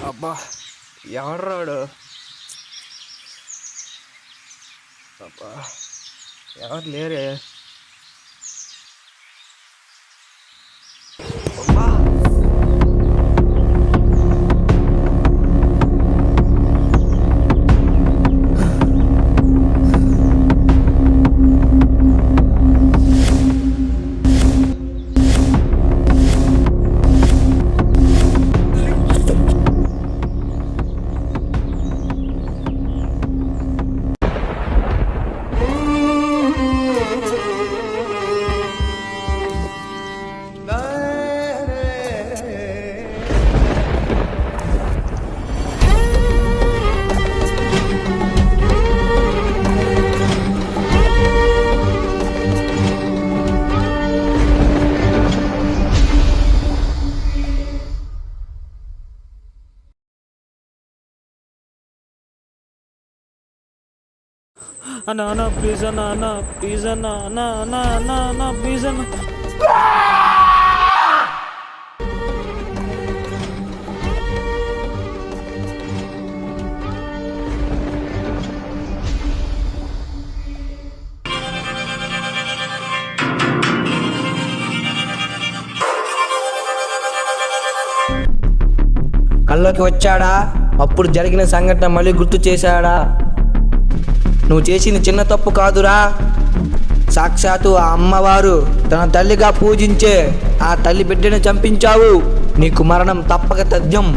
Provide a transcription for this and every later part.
అబ్బా, ఎవర్రాడు? అబ్బా, ఎవరు లేరే. అబ్బా, అన్నా అన్నా ప్లీజ్ అన్నా అన్నా ప్లీజ్ అన్నా అన్నా అన్నా అన్నా అన్నా ప్లీజ్ అన్నా. కల్లోకి వచ్చాడా? అప్పుడు జరిగిన సంఘటన మళ్ళీ గుర్తు చేశాడా? నువ్వు చేసింది చిన్న తప్పు కాదురా. సాక్షాత్తు ఆ అమ్మవారు తన తల్లిగా పూజించే ఆ తల్లి బిడ్డను చంపించావు. నీకు మరణం తప్పక తథ్యం.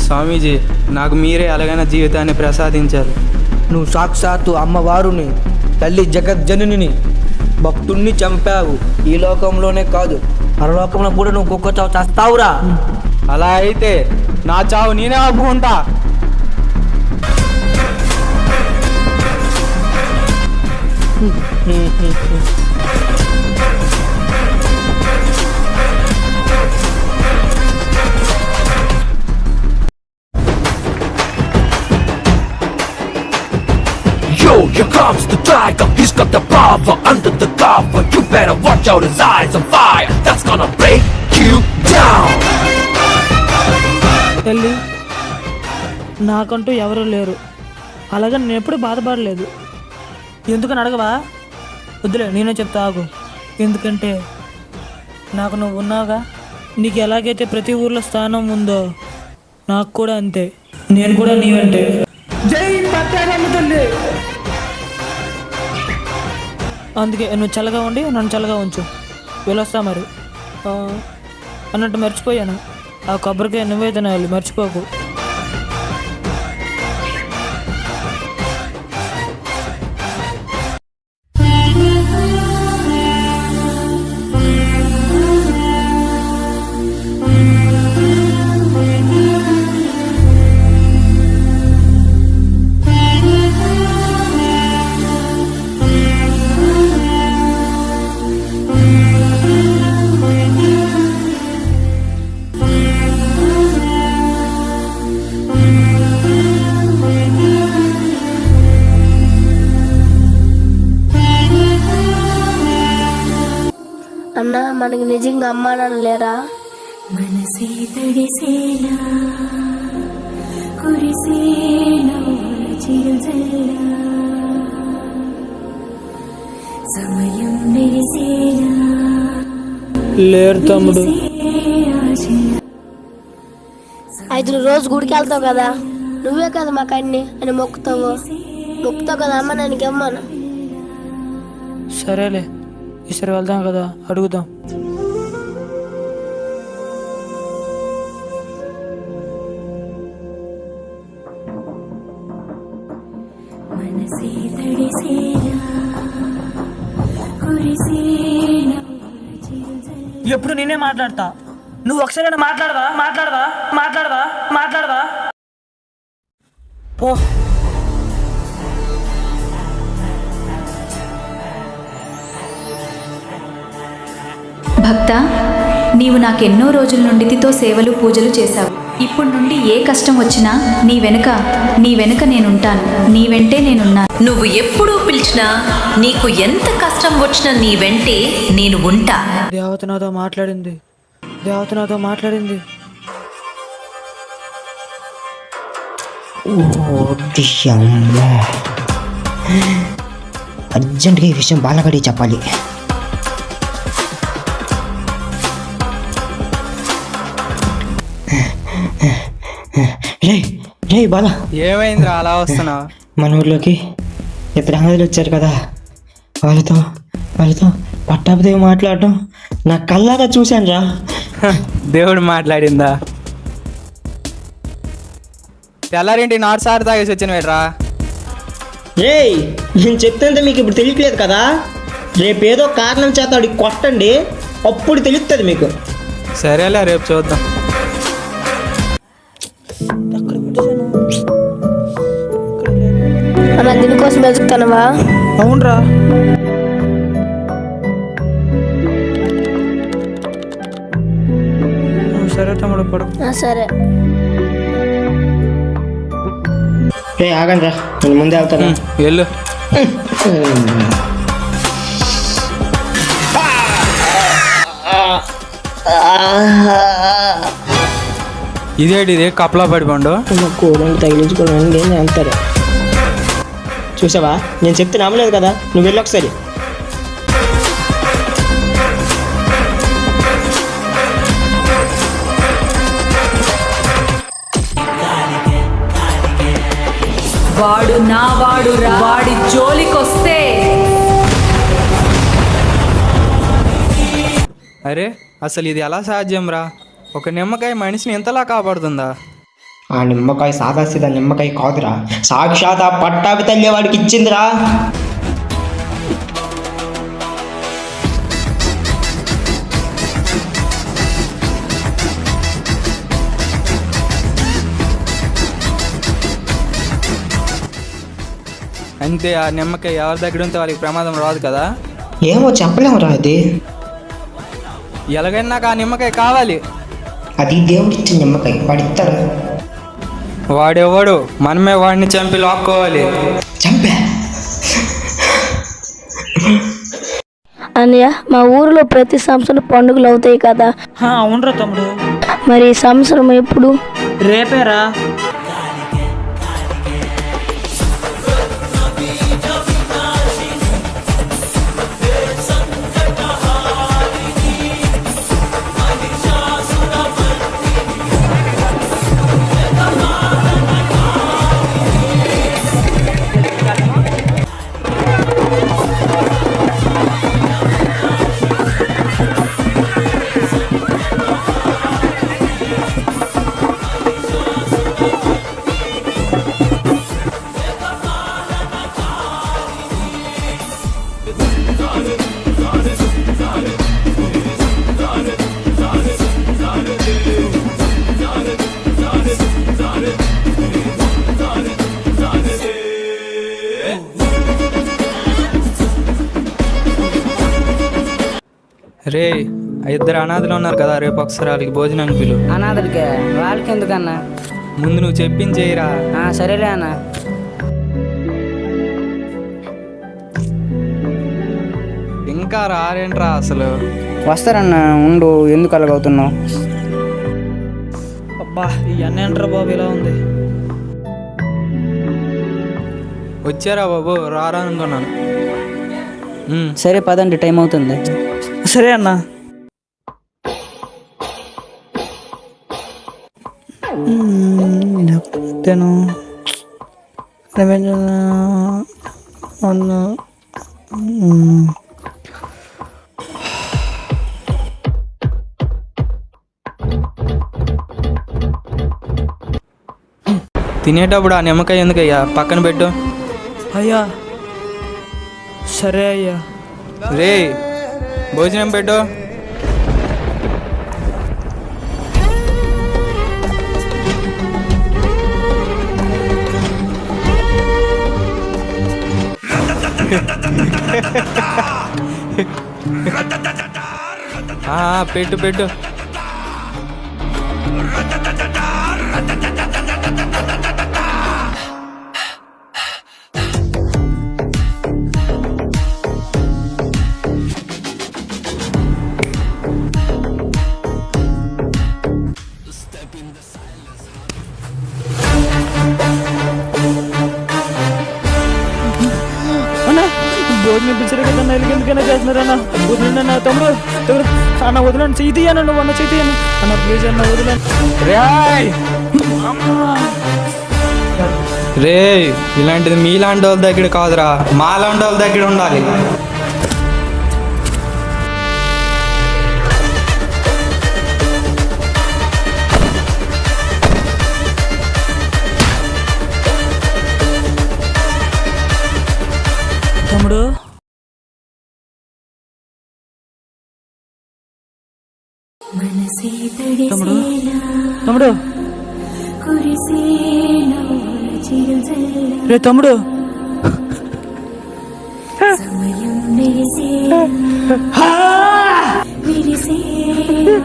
స్వామీజీ, నాకు మీరే అలాగైన జీవితాన్ని ప్రసాదించారు. నువ్వు సాక్షాత్తు అమ్మవారుని, తల్లి జగజ్జనుని, భక్తుణ్ణి చంపావు. ఈ లోకంలోనే కాదు, పరలోకంలో కూడా నువ్వు కుక్క చావు చేస్తావురా. అలా అయితే నా చావు నేనే ఒప్పుకుంటా. Yo, here comes the tiger. He's got the power under the cover. You better watch out, his eyes on fire. That's gonna break you down. తల్లి, నాకంటూ ఎవరూ లేరు. అలాగే నేను ఎప్పుడు బాధపడలేదు. ఎందుకని అడగవా? వద్దులే, నేనే చెప్తా ఆగు. ఎందుకంటే నాకు నువ్వు ఉన్నావుగా. నీకు ఎలాగైతే ప్రతి ఊర్లో స్థానం ఉందో నాకు కూడా అంతే. నేను కూడా నీవంటే. జై పట్టారమ్మ తల్లి. అందుకే నువ్వు చల్లగా ఉండి నన్ను చల్లగా ఉంచు. వెళ్ళొస్తా మరి. అన్నట్టు మర్చిపోయాను, ఆ కొబ్బరికాయ నువ్వే తినాలి, మర్చిపోకు. అన్నా, మనకి నిజంగా అమ్మా నాన్న లేరా? మనసే తడిసేలా కురిసేలా చిరుజల్లా సమయం మెరిసేలా లేరు తమ్ముడు. అయితే రోజు గుడికి వెళ్తావు కదా, నువ్వే కదా మాకు అన్ని అని మొక్కుతావు కదా అమ్మ నాన్నకి అమ్మను. సరేలే, ఈసారి వెళ్దాం కదా, అడుగుదాం. మనసే తడిసేలా కురిసేలా ఎప్పుడు నేనే మాట్లాడతా, నువ్వు ఒకసారి మాట్లాడవా పో. భక్త, నీవు నాకెన్నో రోజుల నుండి తితో సేవలు పూజలు చేశావు. ఇప్పుడు నుండి ఏ కష్టం వచ్చినా నీ వెనుక నేనుంటాను. నీ వెంటే నేనున్నాను. నువ్వు ఎప్పుడు పిలిచినా, నీకు ఎంత కష్టం వచ్చినా నీ వెంటే నేను ఉంటా. దేవత నాతో మాట్లాడింది. దేవత నాతో మాట్లాడింది. అర్జెంటుగా ఈ విషయం బాలగడికి చెప్పాలి. రే రే బాల, ఏమైందిరా అలా వస్తున్నావు? మన ఊర్లోకి ఇద్దరు అన్నదులు వచ్చారు కదా, వాళ్ళతో పట్టాభిదేవి మాట్లాడటం నా కళ్ళారా చూశాను రా. దేవుడు మాట్లాడిందా? తెల్లారేంటి 4 సార్లు తాగేసి వచ్చిన వేట్రా? రే నేను చెప్తే మీకు ఇప్పుడు తెలియట్లేదు కదా, రేపేదో కారణం చేత వాడికి కొట్టండి, అప్పుడు తెలుస్తుంది మీకు. సరేలే, రేపు చూద్దాం. అన్న దీనికోసం వెతుకుతానవా? అవునరా. సరే తమ్ముడు, పడు. సరే. రే ఆగండి రా, నేను ముందే వెళ్తాను. వెళ్ళు. ఇదే కప్పలా పడిపోండు. కూరని తగిలించుకోవాలని నేను వెళ్తారు. చూసావా, నేను చెప్తే నమ్మలేదు కదా, నువ్వు వెళ్ళి ఒకసారి. వాడు నా వాడు రా, వాడి జోలికొస్తే. అరే అసలు ఇది ఎలా సాధ్యం రా? ఒక నిమ్మకాయ మనిషిని ఎంతలా కాపాడుతుందా? ఆ నిమ్మకాయ సాదాసీదా నిమ్మకాయ కాదురా, సాక్షాత్ ఆ పట్టాభి తల్లి వాడికి ఇచ్చిందిరా. అంతే, ఆ నిమ్మకాయ ఎవరి దగ్గర ఉంటే వాళ్ళకి ప్రమాదం రాదు కదా? ఏమో చెప్పలేమురా, అది ఎలాగైనా నాకు ఆ నిమ్మకాయ కావాలి. అది దేవుడిచ్చిన నిమ్మకాయ, వాడిస్తాడు. వాడెవడు? మనమే వాడిని చంపి లాక్కోవాలి. చంపే. అన్నయ్య, మా ఊరిలో ప్రతి సంవత్సరం పండుగలు అవుతాయి కదా, అవునరా తమ్ముడు. మరి ఈ సంవత్సరం ఎప్పుడు? రేపేరా. రే, ఆ ఇద్దరు అనాథలు ఉన్నారు కదా, రేపు ఒకసారి వాళ్ళకి భోజనానికి పిలు. అనాథలకే? వాళ్ళకి ఎందుకన్నా? ముందు నువ్వు చెప్పించేయరా. సరేలే అన్న. ఇంకా రారేంట్రా అసలు? వస్తారన్న, ఉండు, ఎందుకు అలాగవుతున్నావు? అబ్బా, ఈ అన్నేంట్రా బాబు ఇలా ఉంది. వచ్చారా బాబు? రారా అనుకున్నాను. సరే పదండి, టైం అవుతుంది. సరే అన్న. నేను తినేటప్పుడు ఆ నిమ్మకాయ ఎందుకయ్యా? పక్కన పెట్టు. అయ్యా. సరే అయ్యా. రే, భోజనం పెట్టు. పెట్టు పెట్టు. అన్నా భోజనం పిలిచారు కదా అన్న, ఎందుకైనా చేస్తున్నారన్నా. వదిలేండి అన్న. తమ్ముడు తమ్ముడు అన్న వదిలేండి, చెయ్యి తీయను నువ్వు అన్న, చెయ్యి తీయను అన్న, ప్లీజ్ అన్న వదిలేండి. రే ఇలాంటిది మీలాంటి వాళ్ళ దగ్గర కాదురా, మాలాంటి వాళ్ళ దగ్గర ఉండాలి. తమ్ముడు మనసే తమ్ముడు తడిసేలా తమ్ముడు కురిసేలా చిరుజల్లా రే తమ్ముడు సమయం మెరిసేలా విరిసేలా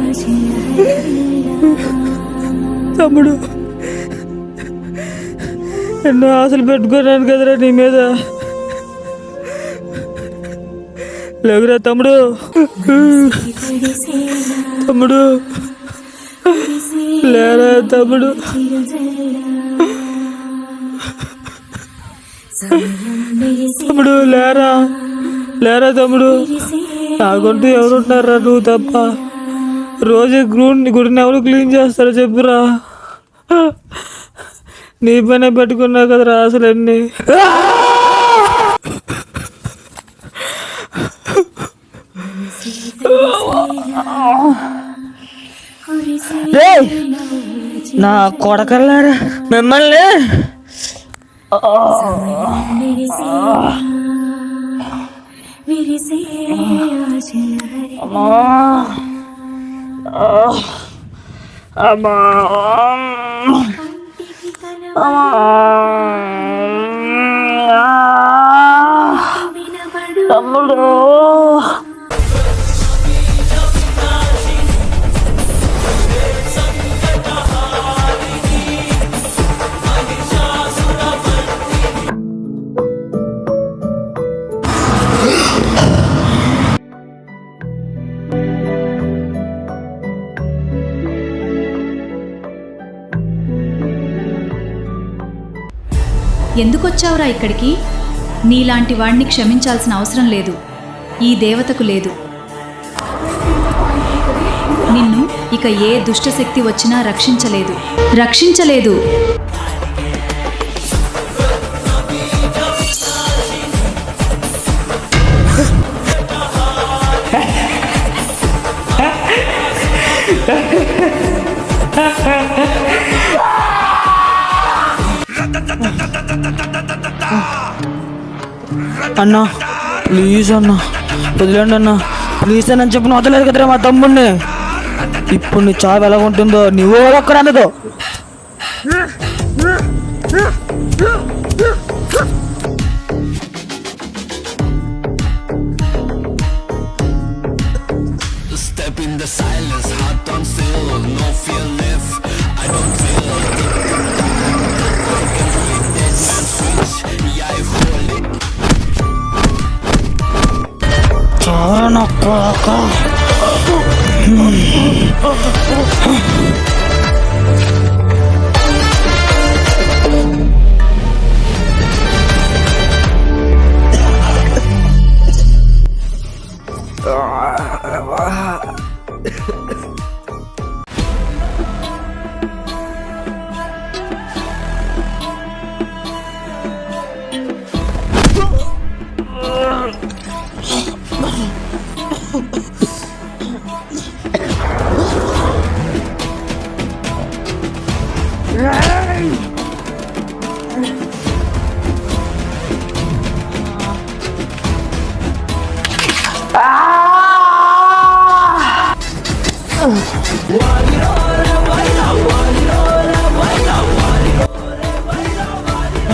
తమ్ముడు ఎన్నో ఆశలు పెట్టుకున్నాను కదరా నీ మీద. లేకురా తమ్ముడు. తమ్ముడు లేరా తమ్ముడు. తమ్ముడు లేరా, లేరా తమ్ముడు. నాకంటూ ఎవరుంటారా నువ్వు తప్ప. రోజు గుడిని ఎవరు క్లీన్ చేస్తారో చెప్పురా. నీ పనే పెట్టుకున్నావు కదరా అసలు అన్నీ. నా కొడకల్లారా మిమ్మల్ని తమ్ముడు ఎందుకొచ్చావురా ఇక్కడికి? నీలాంటి వాడిని క్షమించాల్సిన అవసరం లేదు, ఈ దేవతకు లేదు. నిన్ను ఇక ఏ దుష్టశక్తి వచ్చినా రక్షించలేదు. అన్నా ప్లీజ్ అన్నా వదిలేండి అన్నా, ప్లీజ్ అని చెప్పిన వదలేదు కదరా మా తమ్ముడిని. ఇప్పుడు నీ చావు ఎలా ఉంటుందో నువ్వు ఒక్కరు అన్నదో. Step in the silence, heart on still, no fear left. I don't feel చాలా కొడక.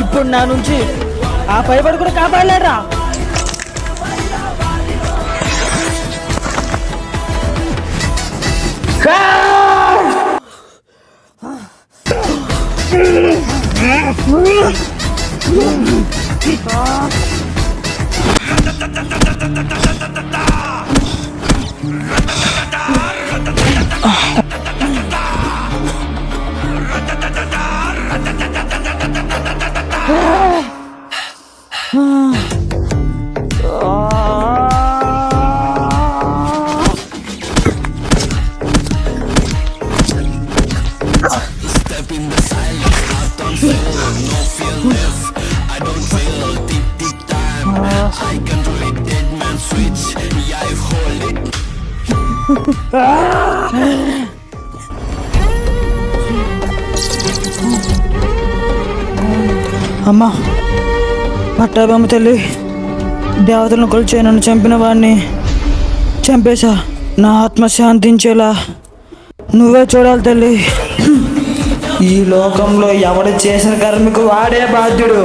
ఇప్పుడు నా నుంచి ఆ పైబడి కూడా కాపాడలేరా. అమ్మా పట్టాభమ్మ తల్లి, దేవతలను కొలిచే నన్ను చంపిన వాడిని చంపేశా. నా ఆత్మ శాంతించేలా నువ్వే చూడాలి తల్లి. ఈ లోకంలో ఎవడు చేసిన కర్మకు వాడే బాధ్యుడు.